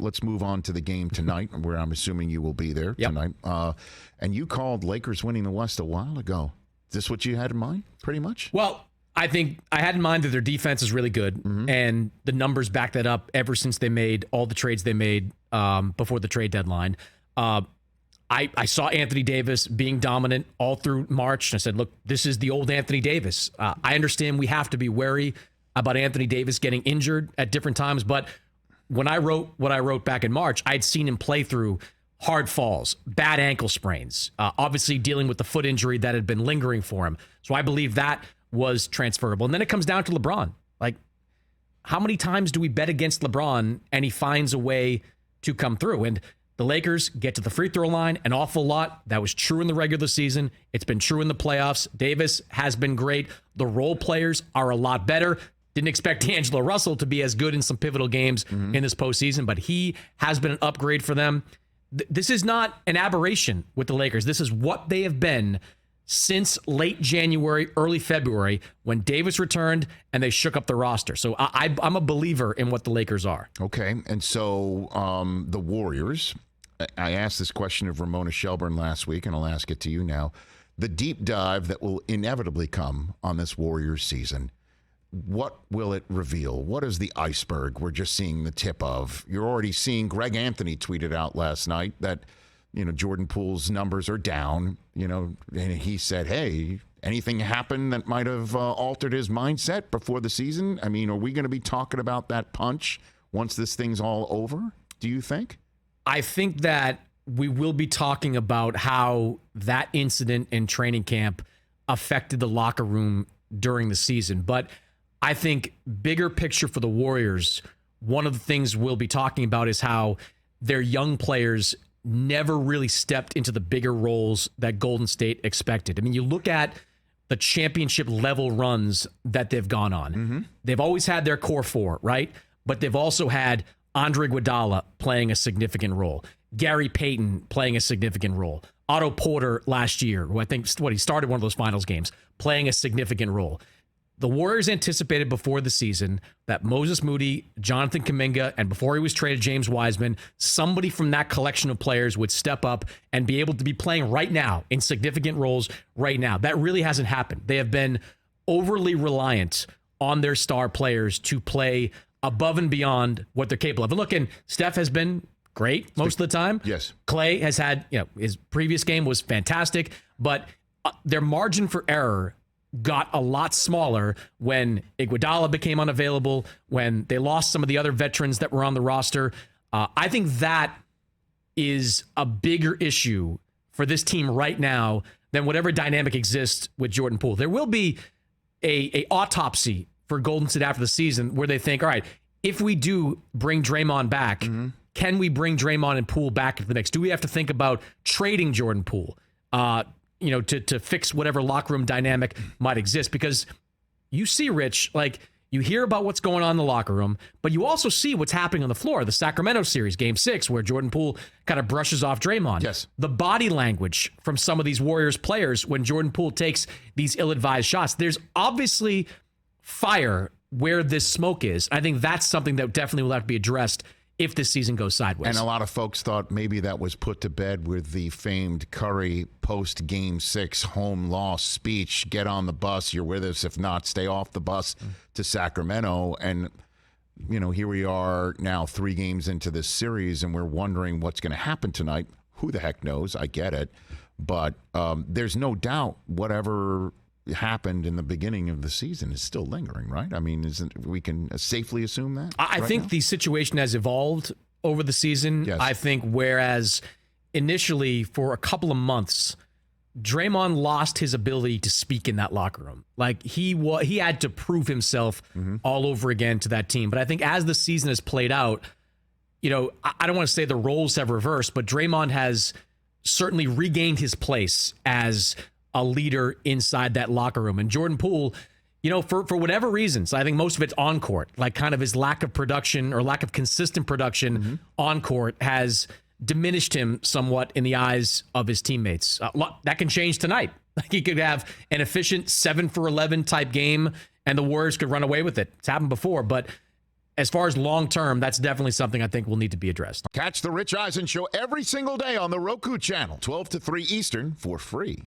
let's move on to the game tonight, where I'm assuming you will be there tonight. And you called Lakers winning the West a while ago. Is this what you had in mind, pretty much? Well, I think I had in mind that their defense is really good, and the numbers back that up ever since they made all the trades they made before the trade deadline. I saw Anthony Davis being dominant all through March, and I said, look, this is the old Anthony Davis. I understand we have to be wary about Anthony Davis getting injured at different times, but when I wrote what I wrote back in March, I'd seen him play through hard falls, bad ankle sprains, obviously dealing with the foot injury that had been lingering for him. So I believe that was transferable. And then it comes down to LeBron. Like, how many times do we bet against LeBron and he finds a way to come through? And the Lakers get to the free throw line an awful lot. That was true in the regular season. It's been true in the playoffs. Davis has been great. The role players are a lot better. Didn't expect D'Angelo Russell to be as good in some pivotal games in this postseason, but he has been an upgrade for them. This is not an aberration with the Lakers. This is what they have been since late January, early February, when Davis returned and they shook up the roster. So I'm a believer in what the Lakers are. Okay, and so the Warriors, I asked this question of Ramona Shelburne last week, and I'll ask it to you now. The deep dive that will inevitably come on this Warriors season, what will it reveal? What is the iceberg we're just seeing the tip of? You're already seeing Greg Anthony tweeted out last night that, Jordan Poole's numbers are down, and he said, hey, anything happened that might have altered his mindset before the season? I mean, are we going to be talking about that punch once this thing's all over, do you think? I think that we will be talking about how that incident in training camp affected the locker room during the season. But I think bigger picture for the Warriors, one of the things we'll be talking about is how their young players never really stepped into the bigger roles that Golden State expected. I mean, you look at the championship level runs that they've gone on. They've always had their core four, right? But they've also had Andre Iguodala playing a significant role, Gary Payton playing a significant role, Otto Porter last year, who I think he started one of those finals games, playing a significant role. The Warriors anticipated before the season that Moses Moody, Jonathan Kuminga, and before he was traded, James Wiseman, somebody from that collection of players would step up and be able to be playing right now in significant roles right now. That really hasn't happened. They have been overly reliant on their star players to play above and beyond what they're capable of. And look, and Steph has been great most of the time. Yes. Clay has had, his previous game was fantastic, but their margin for error got a lot smaller when Iguodala became unavailable, when they lost some of the other veterans that were on the roster. I think that is a bigger issue for this team right now than whatever dynamic exists with Jordan Poole. There will be a autopsy for Golden State after the season where they think, all right, if we do bring Draymond back, can we bring Draymond and Poole back into the mix? Do we have to think about trading Jordan Poole? To fix whatever locker room dynamic might exist, because you see, Rich, like, you hear about what's going on in the locker room, but you also see what's happening on the floor. The Sacramento series, Game 6, where Jordan Poole kind of brushes off Draymond. Yes. The body language from some of these Warriors players when Jordan Poole takes these ill-advised shots. There's obviously fire where this smoke is. I think that's something that definitely will have to be addressed if this season goes sideways. And a lot of folks thought maybe that was put to bed with the famed Curry post-Game 6 home loss speech. Get on the bus. You're with us. If not, stay off the bus to Sacramento. And, here we are now 3 games into this series, and we're wondering what's going to happen tonight. Who the heck knows? I get it. But there's no doubt whatever happened in the beginning of the season is still lingering, right? I mean, we can safely assume that? I think now the situation has evolved over the season. Yes. I think whereas initially for a couple of months, Draymond lost his ability to speak in that locker room. Like, he had to prove himself all over again to that team. But I think as the season has played out, I don't want to say the roles have reversed, but Draymond has certainly regained his place as a leader inside that locker room. And Jordan Poole, for whatever reasons, I think most of it's on court, like kind of his lack of production or lack of consistent production on court has diminished him somewhat in the eyes of his teammates. That can change tonight. Like, he could have an efficient 7 for 11 type game and the Warriors could run away with it. It's happened before, but as far as long term, that's definitely something I think will need to be addressed. Catch the Rich Eisen Show every single day on the Roku channel, 12 to 3 Eastern, for free.